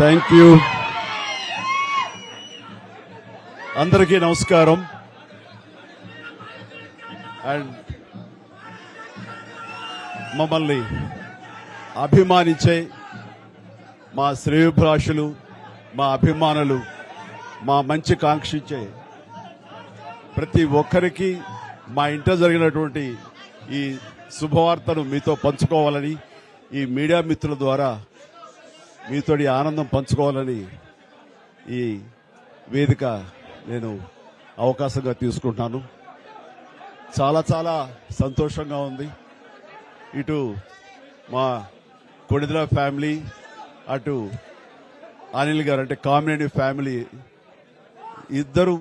Thank you. అందరికీ నమస్కారం. And మమ్మల్ని అభిమానించే మా శ్రేయోభిలాషులు, మా అభిమానులు, మా మంచి కాంక్షించే ప్రతి ఒక్కరికి మా ఇంట జరిగినటువంటి ఈ శుభవార్తను మీతో పంచుకోవాలని, ఈ మీడియా మిత్రుల ద్వారా మీతోటి ఆనందం పంచుకోవాలని ఈ వేదిక నేను అవకాశంగా తీసుకుంటున్నాను. చాలా చాలా సంతోషంగా ఉంది. ఇటు మా కొడిదల ఫ్యామిలీ, అటు అనిల్ గారు అంటే కామినేని ఫ్యామిలీ ఇద్దరు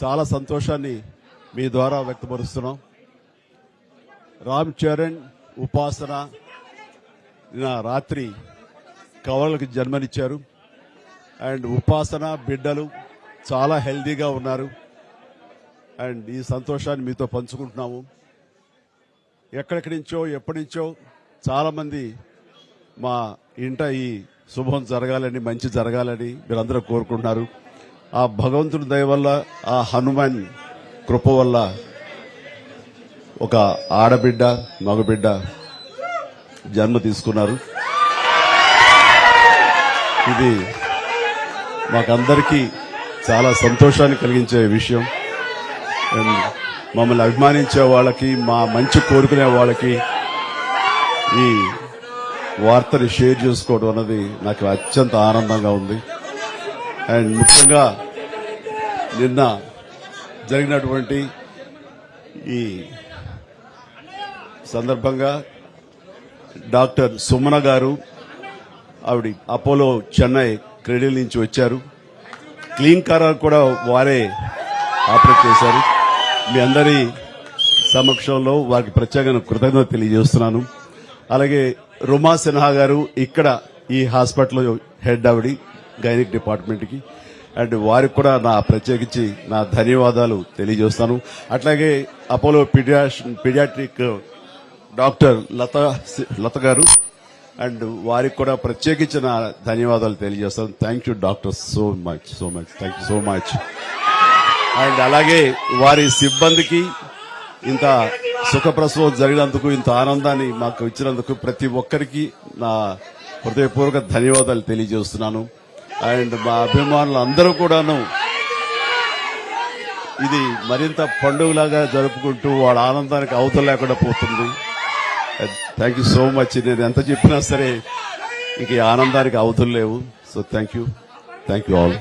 చాలా సంతోషాన్ని మీ ద్వారా వ్యక్తపరుస్తున్నాం. రామ్ చరణ్, ఉపాసన నిన్న రాత్రి కవలలకు జన్మనిచ్చారు. అండ్ ఉపాసన బిడ్డలు చాలా హెల్దీగా ఉన్నారు. అండ్ ఈ సంతోషాన్ని మీతో పంచుకుంటున్నాము. ఎక్కడెక్కడి నుంచో ఎప్పటి నుంచో చాలా మంది మా ఇంట ఈ శుభం జరగాలని, మంచి జరగాలని మీరందరూ కోరుకుంటున్నారు. ఆ భగవంతుడి దయ వల్ల, ఆ హనుమాన్ కృప వల్ల ఒక ఆడబిడ్డ, మగబిడ్డ జన్మ తీసుకున్నారు. ఇది మాకందరికీ చాలా సంతోషాన్ని కలిగించే విషయం. మమ్మల్ని అభిమానించే వాళ్ళకి, మా మంచి కోరుకునే వాళ్ళకి ఈ వార్తని షేర్ చేసుకోవడం అన్నది నాకు అత్యంత ఆనందంగా ఉంది. అండ్ ముఖ్యంగా నిన్న జరిగినటువంటి ఈ సందర్భంగా డాక్టర్ సుమన గారు, ఆవిడ అపోలో చెన్నై క్రెడిల్ నుంచి వచ్చారు. క్లీన్ కార్ కూడా వారే ఆపరేట్ చేశారు. మీ అందరి సమక్షంలో వారికి ప్రత్యేకంగా కృతజ్ఞత తెలియజేస్తున్నాను. అలాగే రుమా సిన్హా గారు ఇక్కడ ఈ హాస్పిటల్ హెడ్, ఆవిడ గైనిక్ డిపార్ట్మెంట్కి, అండ్ వారికి కూడా నా ప్రత్యేకించి నా ధన్యవాదాలు తెలియజేస్తాను. అట్లాగే అపోలో పీడియాట్రిక్ డాక్టర్ లత గారు, అండ్ వారికి కూడా ప్రత్యేకించి నా ధన్యవాదాలు తెలియజేస్తాను. Thank you doctor, so much thank you so much. And అలాగే వారి సిబ్బందికి ఇంత సుఖప్రసవం జరిగినందుకు, ఇంత ఆనందాన్ని మాకు ఇచ్చినందుకు ప్రతి ఒక్కరికి నా హృదయపూర్వక ధన్యవాదాలు తెలియజేస్తున్నాను. అండ్ మా అభిమానులు అందరూ కూడాను ఇది మరింత పండుగలాగా జరుపుకుంటూ వాళ్ళ ఆనందానికి అవతల లేకుండా పోతుంది. Thank you so much. నేను ఎంత చెప్పినా సరే ఇంక ఆనందానికి అవతలు లేవు. So thank you all.